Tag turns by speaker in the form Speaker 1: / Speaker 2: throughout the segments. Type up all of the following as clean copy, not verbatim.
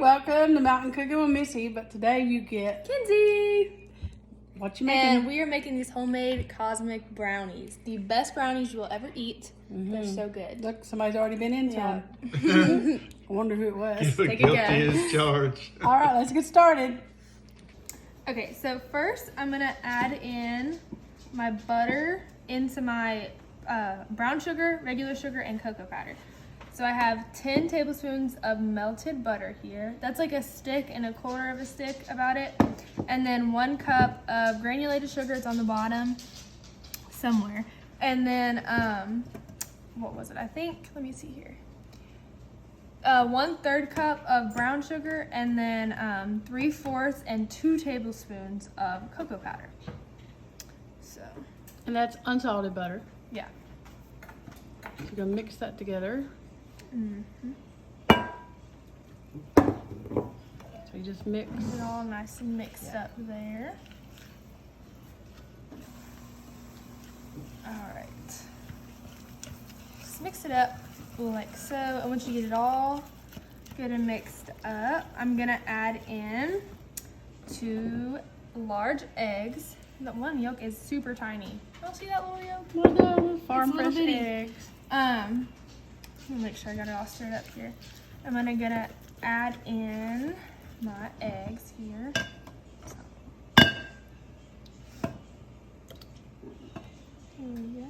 Speaker 1: welcome to Mountain Cooking with Missy. But today you get
Speaker 2: Kinsey.
Speaker 1: what you making?
Speaker 2: And we are making these homemade cosmic brownies. The best brownies you will ever eat. They're so good.
Speaker 1: Look, somebody's already been into
Speaker 2: Yeah.
Speaker 1: them. I wonder who it was.
Speaker 2: Take a
Speaker 3: Guilty
Speaker 2: guess.
Speaker 3: as charged.
Speaker 1: All right, let's get started.
Speaker 2: Okay, so first I'm gonna add in my butter into my brown sugar, regular sugar, and cocoa powder. So I have 10 tablespoons of melted butter here. That's like a stick and a quarter of a stick about it. And then 1 cup of granulated sugar. It's on the bottom somewhere. And then, what was it? I think, let me see here. 1/3 cup of brown sugar, and then 3/4 and 2 tablespoons of cocoa powder. So,
Speaker 1: And that's unsalted butter.
Speaker 2: yeah.
Speaker 1: So you're gonna mix that together. So you just mix.
Speaker 2: Get it all nice and mixed up there. All right. Just mix it up like so. And once you get it all good and mixed up, I'm gonna add in 2 large eggs. The one yolk is super tiny. Oh, see that little yolk?
Speaker 1: One of those farm
Speaker 2: It's little
Speaker 1: fresh
Speaker 2: bitty.
Speaker 1: eggs.
Speaker 2: Let me make sure I got it all stirred up here. I'm gonna add in my eggs here. There we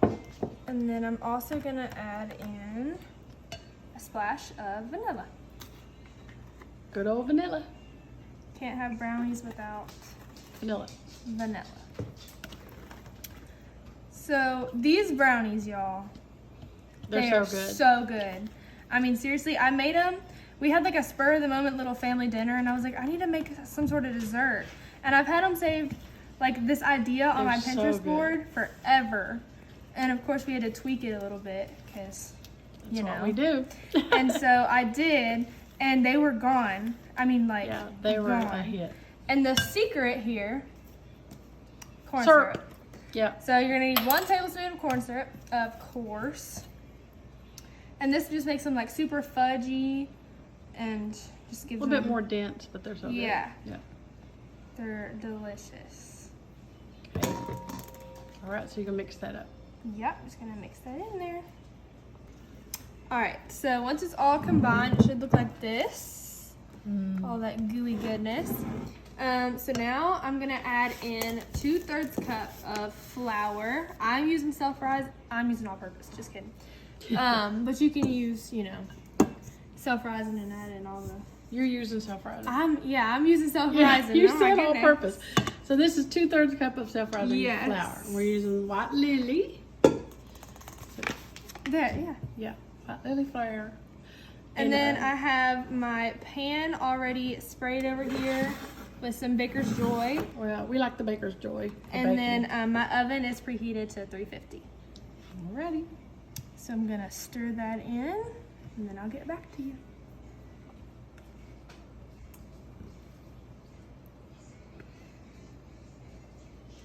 Speaker 2: go. And then I'm also gonna add in a splash of vanilla.
Speaker 1: Good old vanilla.
Speaker 2: Can't have brownies without
Speaker 1: Vanilla.
Speaker 2: vanilla. So these brownies, y'all,
Speaker 1: They're
Speaker 2: they
Speaker 1: so
Speaker 2: are
Speaker 1: good.
Speaker 2: so good. I mean, seriously, I made them. We had like a spur of the moment little family dinner, and I was like, I need to make some sort of dessert. And I've had them saved, like this idea on my
Speaker 1: They're so
Speaker 2: Pinterest
Speaker 1: good.
Speaker 2: board forever. And of course, we had to tweak it a little bit because, you
Speaker 1: That's
Speaker 2: know,
Speaker 1: what we do.
Speaker 2: and so I did, and they were gone. I mean, like,
Speaker 1: Yeah, they were
Speaker 2: gone.
Speaker 1: a hit.
Speaker 2: And the secret here, corn
Speaker 1: Syrup.
Speaker 2: syrup.
Speaker 1: Yeah.
Speaker 2: So you're gonna need 1 tablespoon of corn syrup, of course. And this just makes them like super fudgy and just
Speaker 1: A
Speaker 2: gives
Speaker 1: little
Speaker 2: them,
Speaker 1: bit more dense, but they're so good.
Speaker 2: Yeah.
Speaker 1: Yeah.
Speaker 2: they're delicious.
Speaker 1: Okay. All right, so you can mix that up.
Speaker 2: Yep, just gonna mix that in there. All right, so once it's all combined, it should look like this. All that gooey goodness. So now I'm gonna add in 2/3 cup of flour. I'm using self-rise. I'm using all-purpose. Just kidding. But you can use, you know, self-rising and add in all the.
Speaker 1: You're using self-rising.
Speaker 2: I'm using
Speaker 1: Yeah,
Speaker 2: self-rising.
Speaker 1: you
Speaker 2: Oh my
Speaker 1: said all
Speaker 2: goodness.
Speaker 1: purpose. So this is 2/3 cup of self-rising
Speaker 2: Yes.
Speaker 1: flour. We're using white lily.
Speaker 2: There, yeah.
Speaker 1: Yeah, white lily flour.
Speaker 2: And then I have my pan already sprayed over here with some Baker's Joy.
Speaker 1: Well, we like the Baker's Joy. the
Speaker 2: And
Speaker 1: bacon.
Speaker 2: then my oven is preheated to 350.
Speaker 1: Alrighty.
Speaker 2: So I'm gonna stir that in, and then I'll get back to you.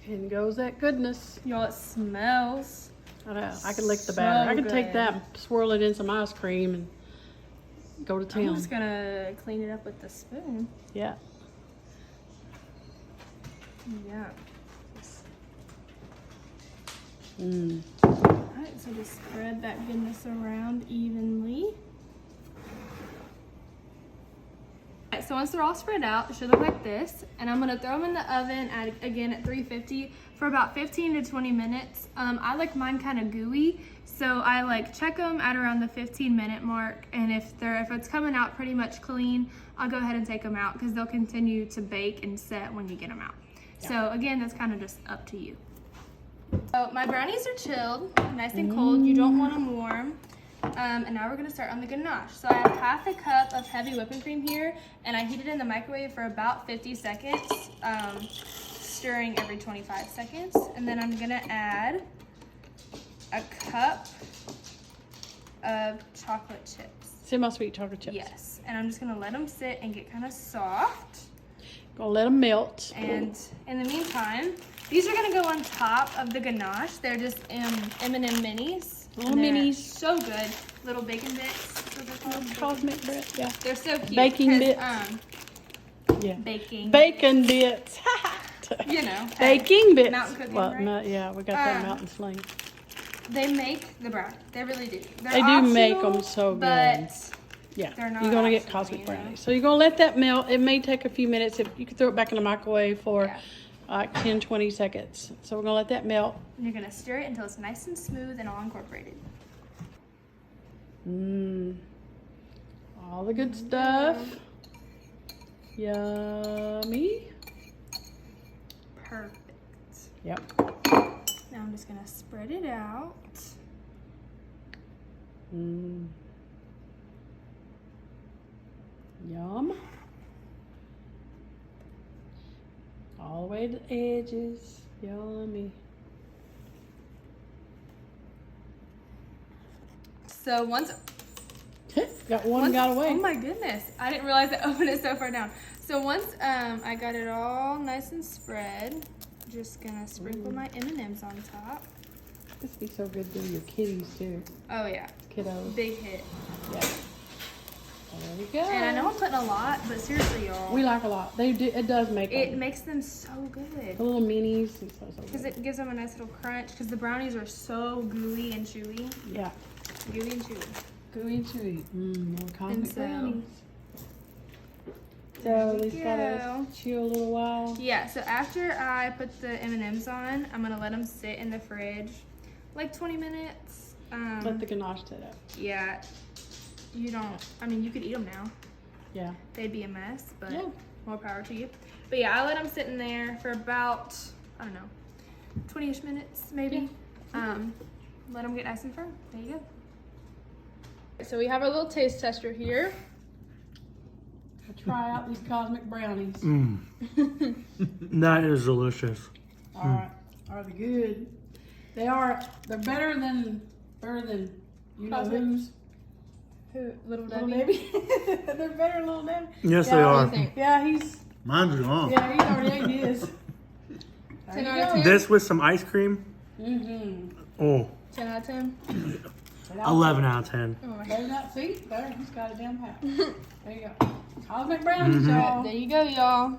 Speaker 1: In goes that goodness.
Speaker 2: Y'all, it smells.
Speaker 1: I know. I could lick the batter. I could take
Speaker 2: good.
Speaker 1: that and swirl it in some ice cream and go to
Speaker 2: I'm
Speaker 1: town.
Speaker 2: just gonna clean it up with the spoon.
Speaker 1: Yeah.
Speaker 2: Yeah.
Speaker 1: Mm.
Speaker 2: Alright, so just spread that goodness around evenly. Alright, so once they're all spread out, it should look like this. And I'm gonna throw them in the oven again at 350 for about 15 to 20 minutes. I like mine kind of gooey, so I like check them at around the 15-minute mark. And if it's coming out pretty much clean, I'll go ahead and take them out because they'll continue to bake and set when you get them out.
Speaker 1: Yeah.
Speaker 2: So again, that's kind of just up to you. So my brownies are chilled, nice and cold. You don't want them warm. And now we're gonna start on the ganache. So I have 1/2 cup of heavy whipping cream here, and I heat it in the microwave for about 50 seconds, stirring every 25 seconds. And then I'm gonna add a cup of chocolate chips.
Speaker 1: Semi-sweet chocolate chips.
Speaker 2: Yes, and I'm just gonna let them sit and get kind of soft.
Speaker 1: Gonna let them melt.
Speaker 2: And in the meantime, these are gonna go on top of the ganache. They're just M&M minis.
Speaker 1: Little
Speaker 2: And they're
Speaker 1: minis.
Speaker 2: So good. Little bacon bits. what they're called.
Speaker 1: Cosmic bread, yeah.
Speaker 2: They're so cute.
Speaker 1: Baking
Speaker 2: 'cause,
Speaker 1: bits. Yeah.
Speaker 2: Baking.
Speaker 1: Bacon bits.
Speaker 2: You know.
Speaker 1: Baking bits.
Speaker 2: Mountain cooking,
Speaker 1: Well,
Speaker 2: right?
Speaker 1: yeah, we got that mountain sling.
Speaker 2: They make the brownie. They really do. They're
Speaker 1: They do make
Speaker 2: optional,
Speaker 1: them so good.
Speaker 2: But
Speaker 1: Yeah,
Speaker 2: they're not
Speaker 1: you're gonna get
Speaker 2: optional,
Speaker 1: cosmic
Speaker 2: you know?
Speaker 1: brownies. So you're gonna let that melt. It may take a few minutes. If you can throw it back in the microwave for like 10, 20 seconds. So we're gonna let that melt.
Speaker 2: And you're gonna stir it until it's nice and smooth and all incorporated.
Speaker 1: All the good stuff. Yummy.
Speaker 2: Perfect.
Speaker 1: Yep.
Speaker 2: Now I'm just gonna spread it out.
Speaker 1: Yum. All the way to the edges. Yummy.
Speaker 2: So once
Speaker 1: Got one got away.
Speaker 2: Oh my goodness. I didn't realize I opened it so far down. So once I got it all nice and spread, just gonna sprinkle my M&Ms on top.
Speaker 1: This would be so good to your kitties too.
Speaker 2: Oh yeah.
Speaker 1: Kiddos.
Speaker 2: Big hit.
Speaker 1: Yeah. There we go.
Speaker 2: And I know I'm putting a lot, but seriously y'all.
Speaker 1: We like a lot. They do. It does make
Speaker 2: It
Speaker 1: them.
Speaker 2: makes them so good.
Speaker 1: The little minis. It's so
Speaker 2: Because
Speaker 1: good.
Speaker 2: it gives them a nice little crunch. Because the brownies are so gooey and chewy.
Speaker 1: Yeah.
Speaker 2: Gooey and chewy.
Speaker 1: Gooey and chewy. More cosmic
Speaker 2: And so-
Speaker 1: brownies.
Speaker 2: There
Speaker 1: So
Speaker 2: we
Speaker 1: these gotta
Speaker 2: go.
Speaker 1: chew a little while.
Speaker 2: Yeah, so after I put the M&Ms on, I'm going to let them sit in the fridge like 20 minutes.
Speaker 1: Let the ganache sit up.
Speaker 2: Yeah, you don't, I mean, you could eat them now.
Speaker 1: Yeah.
Speaker 2: They'd be a mess, but
Speaker 1: Yeah.
Speaker 2: more power to you. But yeah, I let them sit in there for about, I don't know, 20-ish minutes maybe. Let them get nice and firm. There you go. So we have our little taste tester here.
Speaker 1: Try out these cosmic brownies.
Speaker 3: That is delicious.
Speaker 1: All right. Are they good? They are. They're better than you know
Speaker 2: Cosmic.
Speaker 1: who's.
Speaker 2: Who, Little
Speaker 1: Little
Speaker 2: Debbie?
Speaker 1: Debbie. They're better than Little Debbie.
Speaker 3: Yes,
Speaker 1: Yeah,
Speaker 3: they
Speaker 1: what
Speaker 3: are.
Speaker 2: do you think?
Speaker 1: Yeah, he's.
Speaker 3: Mine's gone.
Speaker 1: Yeah, he's already ate his. There
Speaker 2: 10
Speaker 1: you
Speaker 2: out of
Speaker 1: go.
Speaker 2: 10?
Speaker 3: This with some ice cream. Oh,
Speaker 2: 10 out of 10?
Speaker 3: 11 out of 10.
Speaker 2: Oh my God.
Speaker 1: Better not see. Better. He's got it down pat. There you go. Cosmic brownies, y'all.
Speaker 2: There you go, y'all.